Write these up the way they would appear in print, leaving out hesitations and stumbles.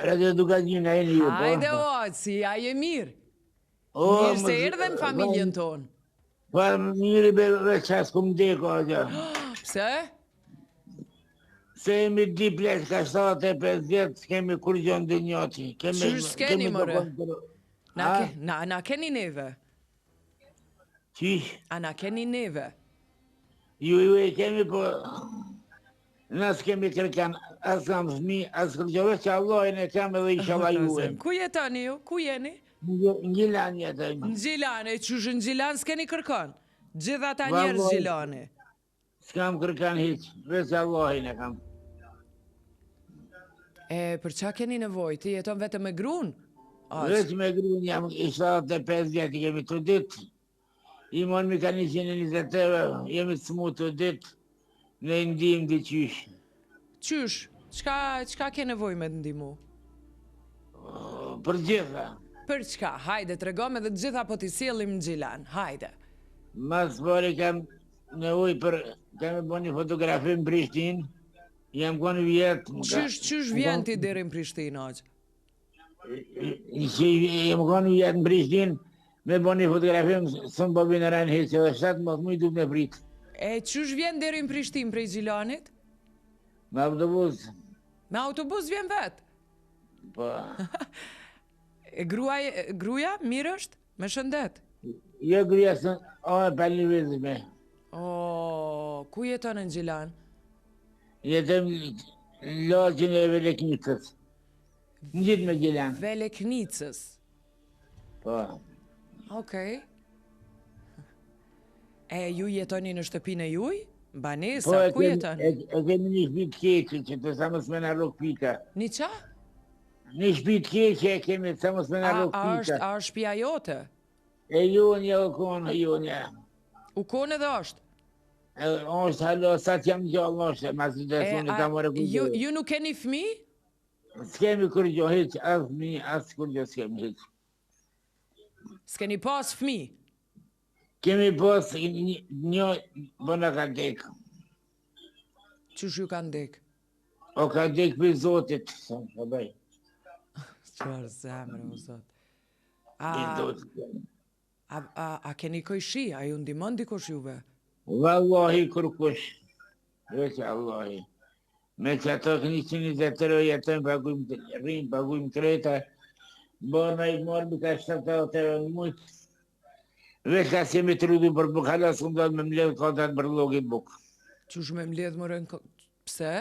Radio Edukagjina e një ju, po. Hajde o, si a je mirë. O, Mirë se erdhe në familjen tonë. Pa mirë be qas kum deko atë. Pse? Se jemi di plesh ka 75 vjetë, kemi kur gjonë dë njoti. Qysh s'keni, more? Na keni neve? Qish? A na keni neve? Ju e kemi, po... Nësë kemi kërkan, asë kam fëmi, asë kërgjove që Allahin e kam edhe ishala juve. Ku jetoni ju? Ku jeni? Në Gjilan jetojmë. Në Gjilan, e qysh në Gjilan s'keni kërkan? Gjitha ta njerës Gjilani. S'kam kërkan hiq, veç Allahin e kam. E, për qa keni nevoj? Ti jeton vetëm me grun? Veç me grun jam i 75 vjetë, kemi të ditë. I mon mi ka 120 jemi të smu të ditë. Në ndim të qysh. Qysh? Qka ke nevoj me të ndimu? Për gjitha. Për qka? Hajde, të regome dhe të gjitha po t'i sielim në Gjilan. Hajde. Mas pari kam nevoj për... Kam e bo një fotografi në Prishtinë. Jam konë vjetë... Qysh vjen ti deri në Prishtinë, aqë? Jam konë vjetë në Prishtinë. Me bo një fotografi së më bobi në rajnë heqë. Edhe 7 mëtë mu i duk në pritë. E qysh vjen deri në Prishtinë prej Gjilanit? Me autobus. Me autobus vjen vetë? Po. E gruja mirë është? Me shëndet? Jo gruja së... O, e pali vizime. O, ku jeton në Gjilan? Jetëm loqin e Veleknicës. Në gjithë me Gjilan. Veleknicës? Po. Okej. E ju jetoni në shtëpinë e juj? Banesa, ku jeton? E kemi një shpi të keqe, që të sa mësme në rrug pika. Një qa? Një shpi të keqe e kemi të sa mësme në rrug pika. A është shpia jote? E junja, u konë, junja. U konë edhe është? është halo, sa të jam gjallë është, ma si të thunë të amore kujtë. Ju nuk keni fmi? S'kemi kur gjo, hiq, as fmi, as kur gjo s'kemi hiq. S'keni pas fmi? Kemi pas një bëna ka dek. Qysh ju ka ndek? O ka dek për Zotit, sa më bëj. Qërë zemre, o Zot. A keni kojshi? A ju ndimon dikush juve? Wallahi kërkush. Veç Allahi. Me që ato 123 jetën, pagujmë kreta, bona i morë ka 70 mujtë. Veç ka si jemi të rrudu për buk, hala së këmë me mledhë kontat për logi buk. Qush me mledhë më rënë... Pse?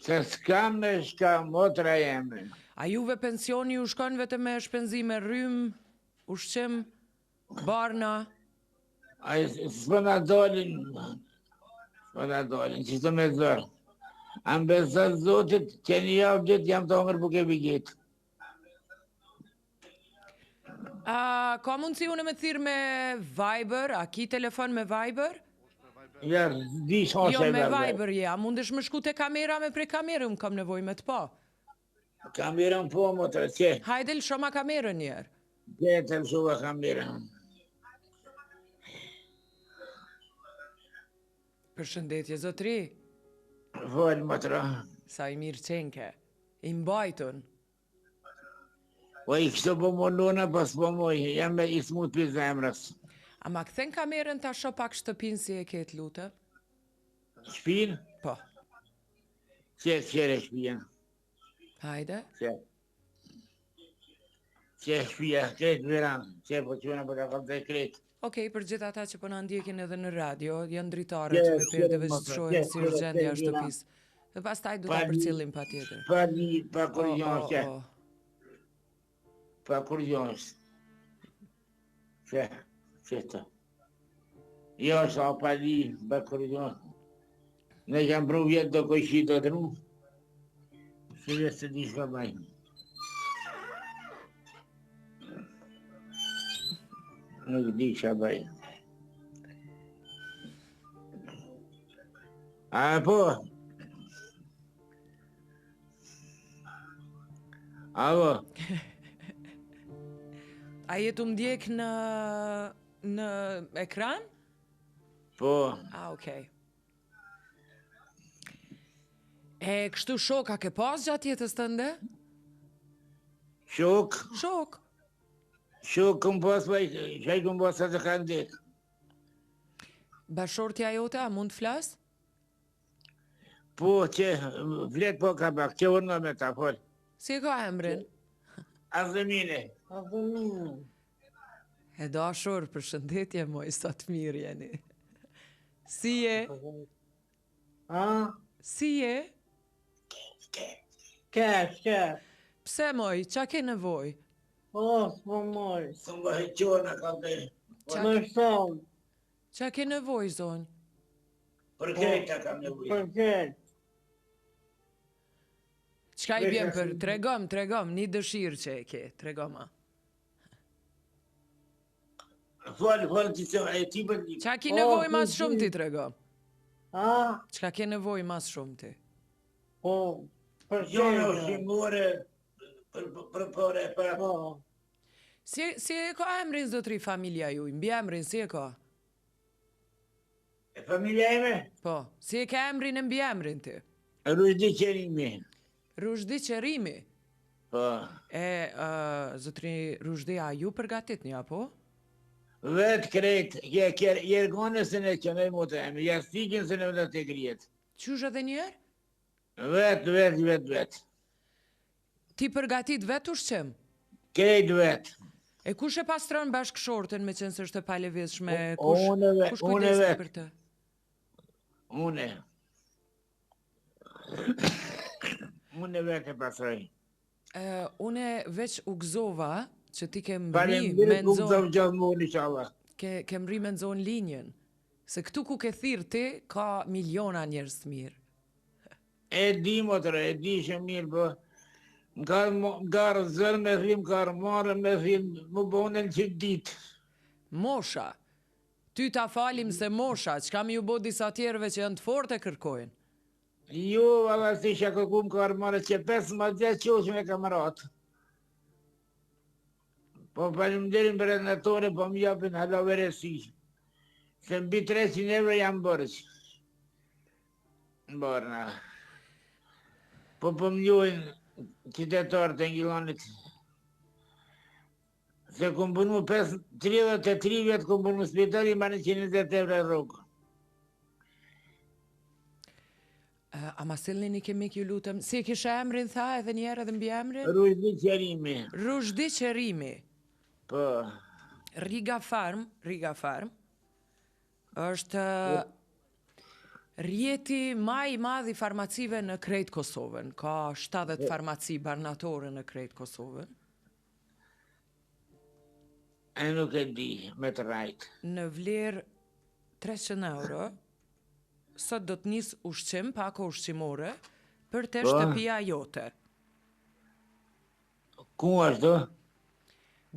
Se s'kam me shkam, otra jemi. A juve pensioni u shkon vetëm me shpenzime rrym, ushqim, barna? A s'pëna dolin, që të me zërë. Am besat Zotit, që një javë ditë jam të hongër për kebi gjetë. Ka mundësi unë me thirë me Viber? A ki telefon me Viber? Ja, di shoshe jo, me Viber, ja. Mundesh me shku te kamera me prej kamerë, unë kam nevoj me të pa. Kamerën po, më të që? Hajde lëshoma kamerën njerë. Që të lëshova kamerën. Përshëndetje, zotri. Folë, më të ra. Sa i mirë qenke. I mbajtun. Po i kështë po mundona, pas po moj, jam me i smut për zemrës. A ma këthen kamerën ta sho pak shtëpin si e ketë lutë? Shpin? Po. Qere shpia. Hajde. Që shpia, kretë viran, që po quna për ka kam të kretë. Okej, për gjithë ata që po në ndjekin edhe në radio, janë dritarët me perdeve që shojnë si urgjendja shtëpis. Dhe pas taj du ta për cilim pa tjetër. Pa kur gjonë që. Pa kur gjonë që. Qëta. Jo, sa pa li, pa kur gjonë. Ne kam pru vjetë do kojshi do të ru. Se vjetë se di shka bajnë. Nuk di shka bajnë. A po? Alo? A jetu mdjek në ekran? Po. A, okej. E kështu shoka ke pas gjatë jetës të ndë? Shok, Shok. këm pas, qaj këm pas sa të kanë dek. Bashortja jote, a mund të flasë? Po, që, vlet po ka pak, që unë me ta fol. Si e ka emrin? Azemine. E dashur, për shëndetje, moj, sa të mirë jeni. Si je? Si je? Ke. Pse, moj, qa ke nevoj? S'po moj. Së më heqona ka të. Më shumë. Qa ke nevoj, zonjë? Për krejta kam nevoj. Për këtë. Qka i bjen për? Tregom, një dëshirë që e ke, tregoma. Fol, që se e ti për një. Qa ki nevoj mas shumë ti, tregom? Qka ke nevoj mas shumë ti? Po, për Jona këtë. ushimore, për pore, për... Po, Si e ka emrin zotri familja ju? Mbi emrin, si e ka? E familja eme? Po, si e ka emrin e mbi emrin ti? Rujdi qërimi. Rushdi Qerimi. Po. Zotri Rushdi, a ju përgatit një, apo? Vetë krejt, jergone se ne që ne motë eme, jastikin se ne vëtë të krijet. Qysh edhe njerë? Vetë. Ti përgatit vetë ushqim? Krejt vetë. E kush e pastron bashkëshorten me qenë se është e palevishme? Unë Kush kujdeset vetë. për të? Unë vetë e pasroj. Une veç u gëzova që ti ke mri Faleminderit, me ku nëzon... të gjithë më inshallah. Ke mri me nëzon linjen. Se këtu ku ke thirë ti, ka miliona njerëz të mirë. E di, motërë, e di që mirë, po... Më ka rëzër me thim, ka rëmarë me thim, më bonën që ditë. Mosha. Ty ta falim se mosha, që kam ju bo disa tjerëve që janë të forte kërkojnë. Jo, valla si që kërkum ka rëmarë që 15 qoqë me kameratë. Po faleminderit për rednatore, po më japin hala veresi. Se mbi 300 euro jam bërës. Bërna. Po më njojnë qytetarë të Ngilonit. Se kom punu 33 vjetë kom punu spitali, ma në 120 euro e rrugë. A ma sillni një kemik ju lutëm. Si e kisha emrin, tha, edhe njerë edhe mbi emrin? Rujdi Qerimi. Rushdi Qerimi. Po. Riga Farm është rjeti ma i madh i farmacive në krejt Kosovën. Ka 70 farmaci barnatore në krejt Kosovën. E nuk e di, me të rajtë. Në vlerë 300 euro, sot do të njës ushqim, pako ushqimore, për të shtëpia jote. Ku është do?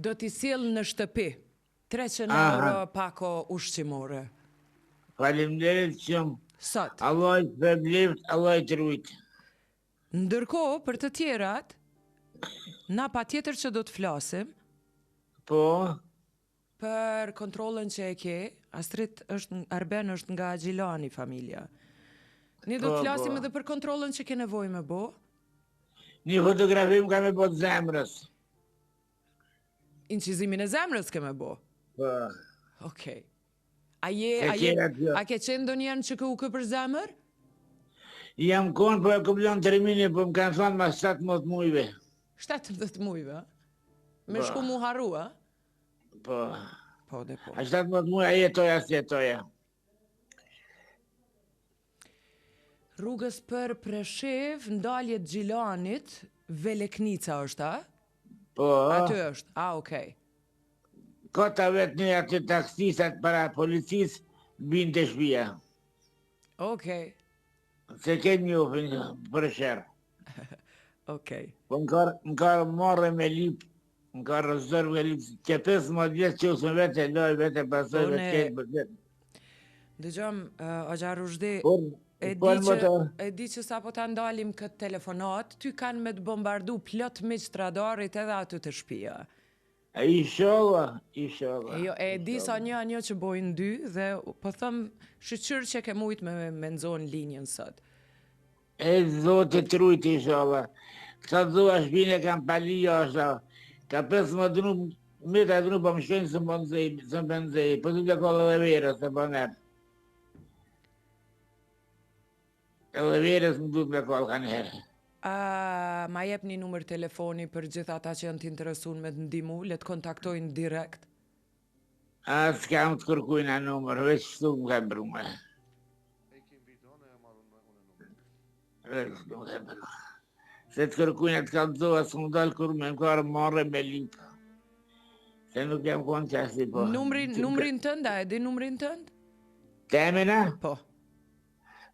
Do t'i sill në shtëpi. 300 euro pako ushqimore. Faleminderit shumë. Sot. Allah i të blift, Allah i të rujtë. Ndërkohë, për të tjerat, na pa tjetër që do të flasim, Po, për kontrolën që e ke, Astrid Arben është nga Gjilani familja. Ne do të flasim edhe për kontrolën që ke nevoj me bo. një fotografim ka me po të zemrës. Incizimin e zemrës ke me bo. Po, Okej. A ke qenë do njerën që u kë për zemër? jam konë, po e këpëllon termini, po më kanë thonë ma 17 mujve. 17 mujve, me shku mu haru, a? Po, Po, dhe po. a 17 muj, a jetoja, si jetoja. Rrugës për Preshev, ndaljet Gjilanit, Veleknica është, a? Po, Aty është, okej. kota vetë një aty taksisat para policisë, binë të shpia. Okej, Se ke një ufin për shërë. okej. Po më ka marrë me lip, më ka rëzër me lip, që 15 vjetë që usë me vete, loj vete, pasoj vete, ketë për vete. Dëgjom, Agja Rushdi, e di që sa po të ndalim këtë telefonat, ty kanë me të bombardu plot me stradarit edhe aty të shpia. Ishallah. Jo, e di sa një që bojnë dy dhe po thëm shqyqyr që ke mujt me nëzonë linjën sot. E zote trujt ishallah. Sa dhua shpine kam palija është, Ka 15 dnu, meta dnu pa më shkojnë së më nëzej, po të kollë edhe verës, se po nërë. Edhe verës më duhet me kollë ka njerë. Ma jep një numër telefoni për gjithë ata që janë të interesuar me të ndimu, le të kontaktojnë direkt. S'kam të kërkujnë a numër, veç shtu më ka bërë me. Veç shtu më ka bërë. Se të kërkujnë e të kalëzoha, së më dalë kur me më karë marrë me lipë. Se nuk jam konë që ashti po. Numrin tënd, a e di numrin tënd? Temina? Po.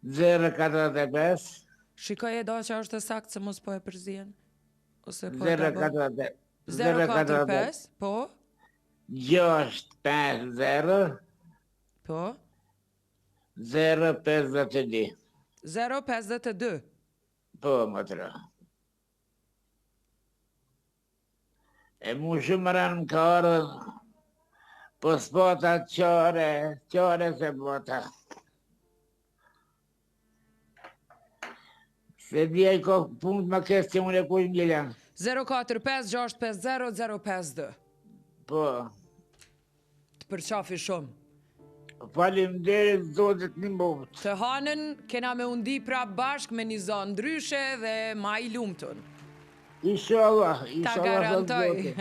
045. Shikoj e do që është e saktë se mos po e përzien. Ose po 045. 045, po? 650. Po? 052. 052. Po, më të ra. E mu shumë ranë më ka orën, po s'pota qare se pota. Se dhja i ka punë më kesë që mune kujnë gjelën. 045-650-052. Po. Të përqafi shumë. Falim derit zotit një mbovët. Të hanën kena me undi pra bashk me një zonë ndryshe dhe ma i lumëtun. Inshallah, Ta garantoj.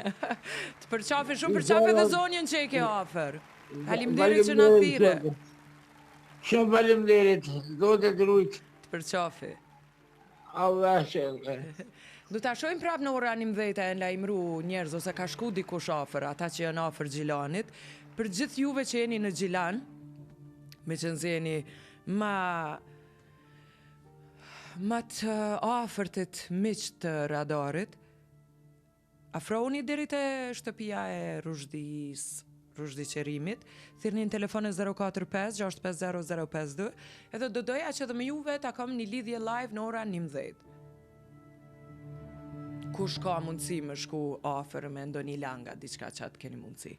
Të përqafi shumë, përqafi dhe zonjën që e ke ofër. Faleminderit që na thire. Shumë faleminderit, zotit rujt. Të përqafi. Allah shëllë. Du ta shojmë prap në ora 19 e në lajmëru njerëz ose ka shku dikush ofër, ata që janë ofër Gjilanit. Për gjithë juve që jeni në Gjilan, me që nëzjeni ma të ofërtit miq të radarit, afroni deri te shtëpia e Rushdiqerimit, thirrni në telefonin 045-650-052, edhe do doja që dhe me juve ta kam një lidhje live në ora 19. Kush ka mundësi me shku ofër me ndonjë langa, diçka që atë keni mundësi.